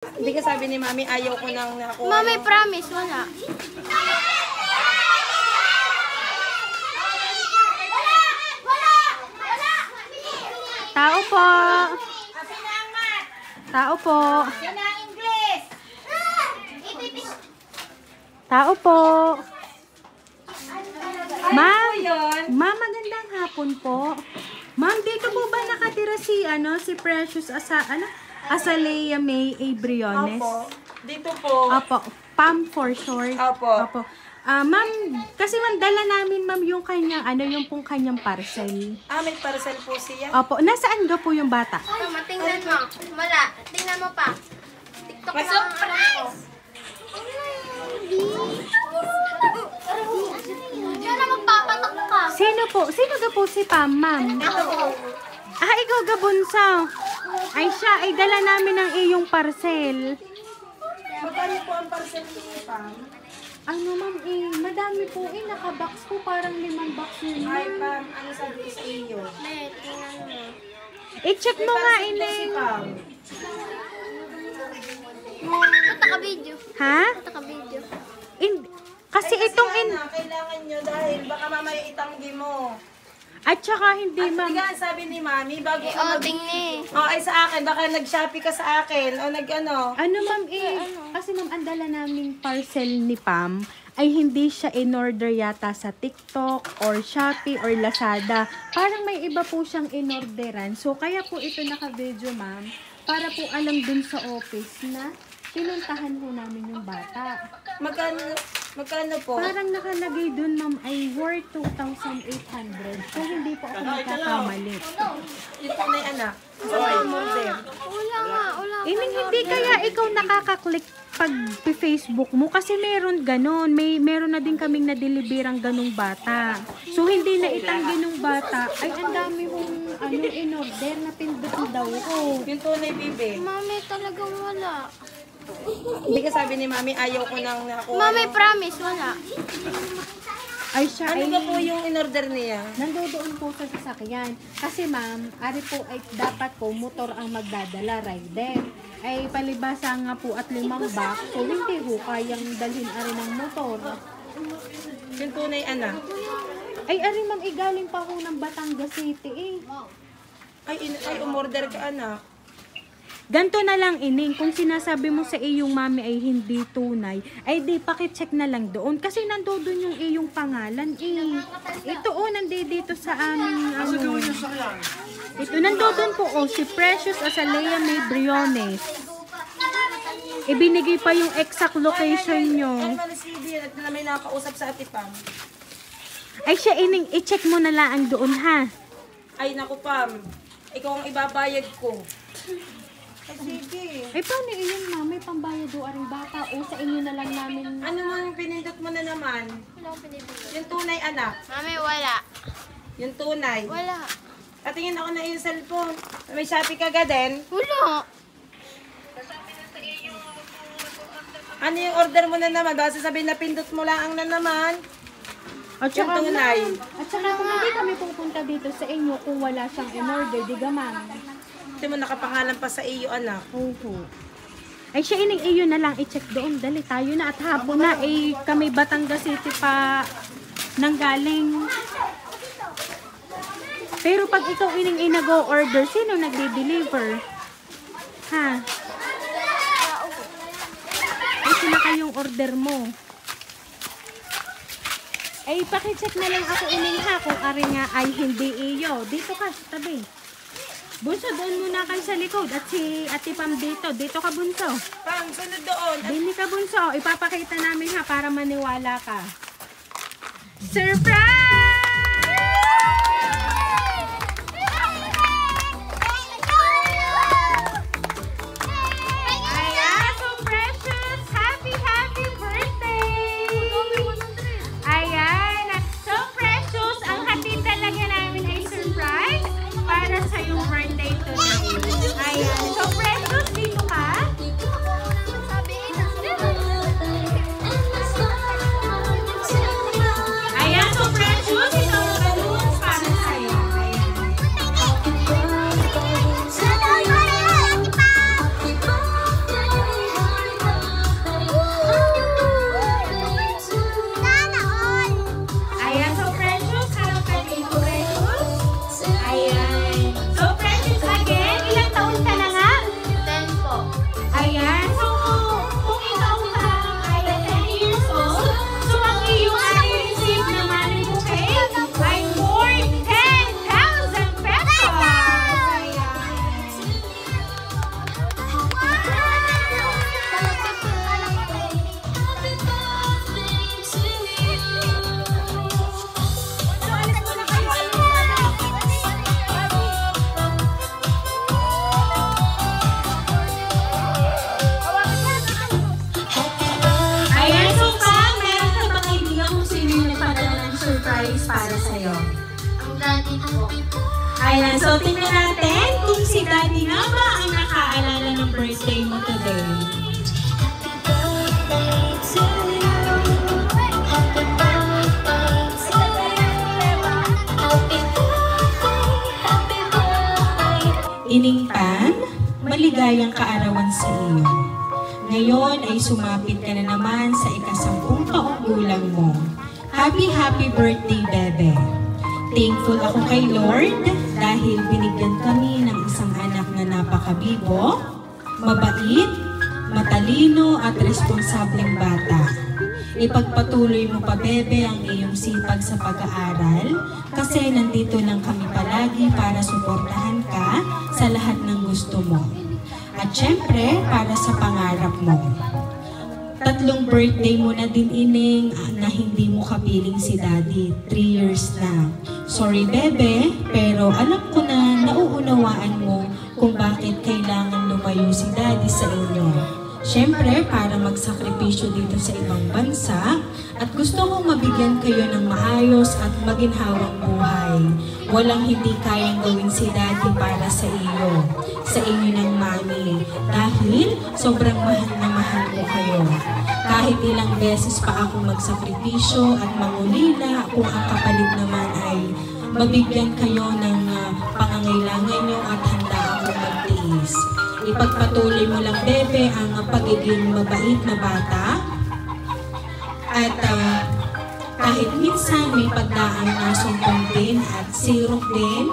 Hindi ka sabi ni Mami, ayaw ko nang nakuha. Mami, promise, wala. Tao po. Tao po. Tao po. Ma'am, magandang hapon po. Ma'am, dito po ba nakatira si Precious Azalea May A. Briones? Opo. Dito po. Opo. Pam for short. Opo. Ma'am, kasi ma'am, dala namin ma'am yung kanyang, yung pong kanyang parcel. May parcel po siya. Opo. Nasaan daw po yung bata? Mama, tingnan mo. Wala. Tingnan mo pa. TikTok na ang alam ko. Diyan na magpapatok ka. Sino po? Sino daw po si Pam, ma'am? Ikaw gabunso. Ay siya, ay dala namin ang iyong parcel. Magkano po ang parcel ni Pam? Ma'am, madami po naka-box po, parang 5 box yun. Ay, Pam, ano sabi ko sa iyo? Tingnan mo. I-check mo nga, Si Pam. Naka-video. Ha? Naka-video. Kasi itong kailangan nyo dahil baka mamaya itanggi mo. At saka hindi, ma'am. At sabi ni Mami, bago ka Tingnan. ay sa akin, baka nag-shopee ka sa akin, o Ma'am, kasi ma'am, ang dala naming parcel ni Pam ay hindi siya in-order yata sa TikTok or Shopee or Lazada. Parang may iba po siyang in-orderan. So, kaya po ito naka-video, ma'am, para po alam dun sa office na pinuntahan po namin yung bata. Magkano po? Parang nakalagay dun, ma'am, ay worth 2,800. So, hindi po ako nagkakamali. Yung tunay anak. Order. Wala. Hindi kaya ikaw nakaka-click pag Facebook mo kasi meron ganon. Meron na din kaming na-deliverang ganong bata. So, hindi na itanggi ng bata. Ay, ang dami mong in-order na pindot daw ko. Yung tunay, bibi. Mami, talagang wala. Hindi ka sabi ni Mami, ayaw ko nang nakuha. Mami, promise, wala. Ay, siya Ano ba po yung in-order niya? nandoon po sa sasakyan. Kasi ma'am, ari po ay dapat po motor ang magdadala, rider. Ay palibasa nga po at 5 box, so hindi po kayang dalhin ari ng motor. Yung tunay anak. Ay ari ma'am, igaling pa ho ng Batangas City Ay, umorder ka anak. Ganto na lang ining, kung sinasabi mo sa iyong mami ay hindi tunay, ay di pakicheck na lang doon. Kasi nandoon yung iyong pangalan Ito nandito sa aming Ito nandoon po si Precious Azalea May Briones. Ibinigay pa yung exact location nyo. Ay, si Bian na may nakausap sa Ate Pam. Ay siya ining, i-check mo na lang doon ha. Ay, naku Pam. Ikaw ang ibabayad ko. Ay, sige. Ay paano iyon ma'am, may pambayad o aring bata o sa inyo na lang namin. Ano mang pinindot mo na naman? Wala akong pinipili. Yung tunay anak. Mami, wala. Yung tunay. Wala. Patingin ako na yung cellphone. May Shopee ka ga din? Wala. Ano yung order mo na naman? Basta sabihin na pindot mo lang na naman. At saka Yung tunay. At saka kung hindi kami pupunta dito sa inyo kung wala siyang in-order, di gamang. Hindi mo nakapangalan pa sa iyo anak. Oho. Ay siya ining iyo na lang i-check doon. Dali tayo na at hapon na kami Batangas City pa nanggaling. Pero pag ikaw ining inago-order, sino nagde-deliver? Ha? Ay sila kayong order mo. Ay pakicheck na lang ako ining ha kung ari nga ay hindi iyo. Dito ka sa tabi. Bunso, doon muna kayo sa likod at si Ate Pam dito. Dito ka, Bunso. Pam, sunod doon. Dini ka, Bunso. Ipapakita namin ha para maniwala ka. Surprise! Ayan, so precious! Happy birthday! Ayan, so precious! Ang hatid talaga namin ay surprise para sa iyong birthday today. Ayan. So, Precious, dito ka? Ayan, so Precious. Daddy po. Ayan, so tingnan natin kung si Daddy nga ba ang nakaalala ng birthday mo today. Ining Pam, maligayang kaarawan sa iyo. Ngayon ay sumapit ka na naman sa ika-10 taong gulang mo. Happy birthday, Bebe! Thankful ako kay Lord dahil binigyan kami ng isang anak na napakabibo, mabait, matalino at responsableng bata. Ipagpatuloy mo pa, Bebe, ang iyong sipag sa pag-aaral kasi nandito lang kami palagi para suportahan ka sa lahat ng gusto mo. At syempre, para sa pangarap mo. 3 birthday mo na din, Ining, na hindi mo kapiling si Daddy. 3 years na. Sorry, Bebe, pero alam ko na nauunawaan mo kung bakit kailangan lumayo si Daddy sa inyo. Siyempre, para magsakripisyo dito sa ibang bansa at gusto kong mabigyan kayo ng maayos at maginhawang buhay. Walang hindi kayang gawin si Daddy para sa inyo ng mami. Dahil sobrang mahal na mahal ko kayo. Kahit ilang beses pa ako magsakripisyo at mangulila kung ang kapalit naman ay mabigyan kayo ng pangangailangan nyo at handa ako magtiis. Ipagpatuloy mo lang, Bebe, ang pagiging mabait na bata. At kahit minsan may pagdaan na sumpong din at sirok din,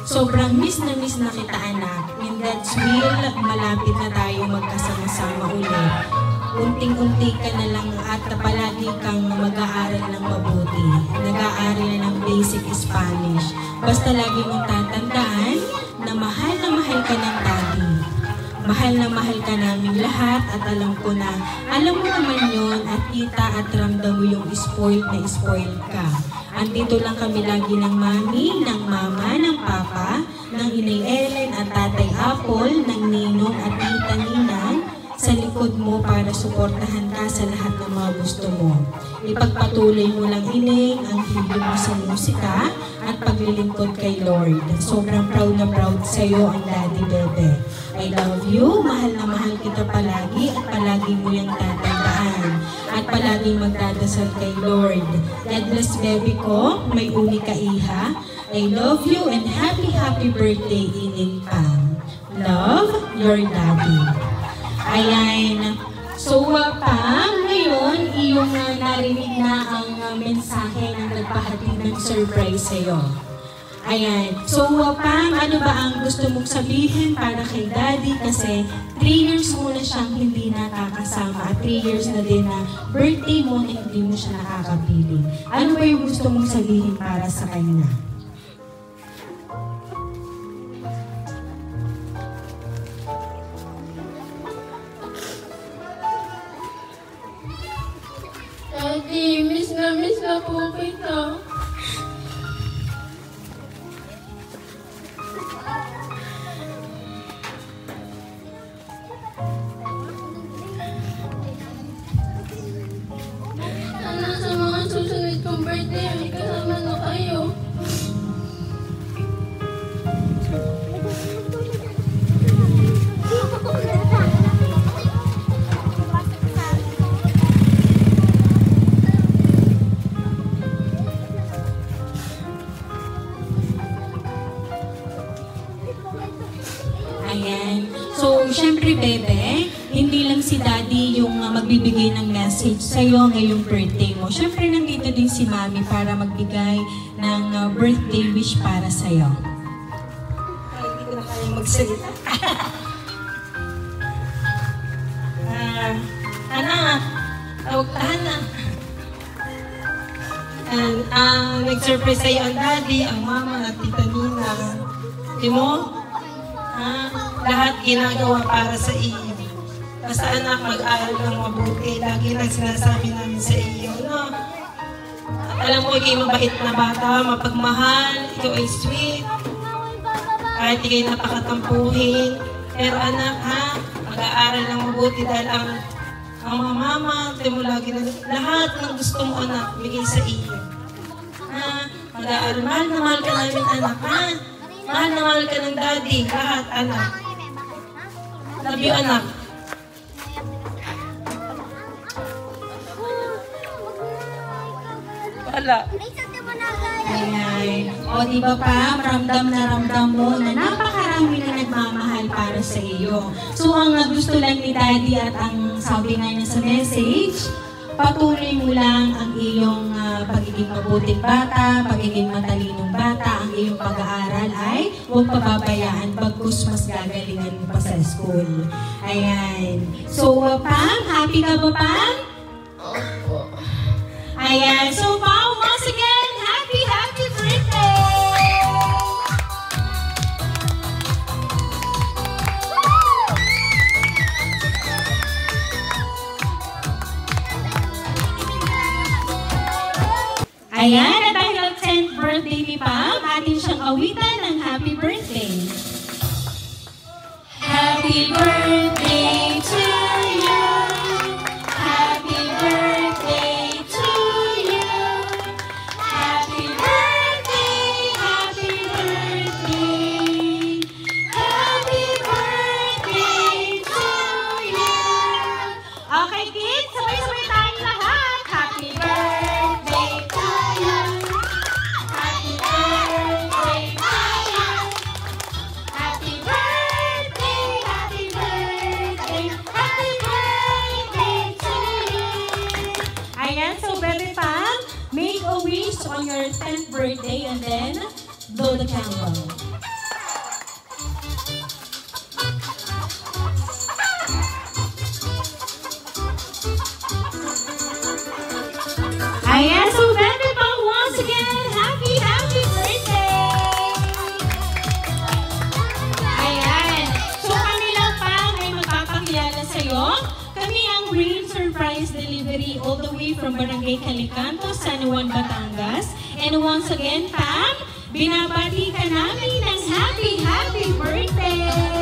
sobrang miss na kita, anak. In God's will, malapit na tayo magkasama-sama ulit. Unting-unti ka na lang at palagi kang mag-aaral ng mabuti. Nag-aaral ng basic Spanish. Basta lagi mong tatandaan na mahal ka ng Daddy. Mahal na mahal ka namin lahat at alam ko na, alam mo naman yun at kita at ramdam mo yung spoiled na spoiled ka. Andito lang kami lagi ng mami, ng mama, ng papa, ng Inay Ellen at Tatay Apple, ng Ninong at Tita Ninang sa likod mo para suportahan ka sa lahat ng mga gusto mo. Ipagpatuloy mo lang, Ining, ang hilig mo sa musika at paglilingkod kay Lord. Sobrang proud na proud sa'yo ang Daddy, Bebe. I love you, mahal na mahal kita palagi at palagi mo yung tatandaan. At palagi magdadasal kay Lord. God bless, Bebe ko, may uni ka iha. I love you and happy birthday, Ining Pam. Love, your Daddy. Ayan. So, Pam, ngayon, iyong narinig na ang mensahe na nagpahatid ng surprise sa'yo. Ayan. So, Pam, ano ba ang gusto mong sabihin para kay Daddy? Kasi 3 years mo na siyang hindi nakakasama at 3 years na din na birthday mo na hindi mo siya nakakapiling. Ano ba yung gusto mong sabihin para sa kanya? Daddy, miss na po kita. Sana sa mga susunod kong birthday, may kasama na kayo. Ayan. So, syempre, Bebe, hindi lang si Daddy yung magbibigay ng message sa'yo ngayong birthday mo. Syempre, nandito din si Mami para magbigay ng birthday wish para sa'yo. Hindi ko na kaya magsalita. Anak, tawag ka na. Nag-surprise sa'yo ang Daddy, ang Mama at Tita Nina. Di mo? Lahat ginagawa para sa iyo. Basta anak, mag-aral ng mabuti. Lagi lang sinasabi namin sa iyo, no? Alam mo, ikaw mabait na bata, mapagmahal, ikaw ay sweet. Kahit ikaw'y napakatampuhin. Pero anak, mag-aaral ng mabuti dahil ang mga mama, mo lagi na lahat ng gusto mo, anak, bigay sa iyo. Mag-aaral. Mahal na mahal ka namin, anak, ha? Mahal na mahal ka ng daddy. Lahat, anak. Love you, anak. Wala. Ayan. O di ba pa, ramdam na ramdam mo na napakarami na nagmamahal para sa iyo. So ang gusto lang ni Daddy at ang sabi nga niya sa message, patuloy mo lang ang iyong pagiging mabuting bata, pagiging matalinong bata, ang iyong pag-aaral ay huwag pababayaan bagkus mas gagalingan mo pa sa school. Ayan. So Pam, happy ka ba Pam? Opo. Ayan. So Pam, once again, happy birthday! Ayan, at dahil 10th birthday ni Pam, atin siyang awitan ng happy birthday. Happy birthday to you. Happy birthday to you. Happy birthday, happy birthday. Happy birthday to you. Okay kids, sabay-sabay tayong lahat. Happy birthday to you. Happy birthday to you. Happy birthday, happy birthday, happy birthday to you. Ayan, so Bebe Pam, make a wish on your 10th birthday and then blow the candle. Ayan, so Bebe Pam, once again, happy birthday! Ayan. So kami lang pa ay magpapakilala sa'yo. Kami ang Real Surprise Delivery all the way from Barangay Calicanto, San Juan, Batangas. And once again, Pam, binabati ka namin ng happy birthday!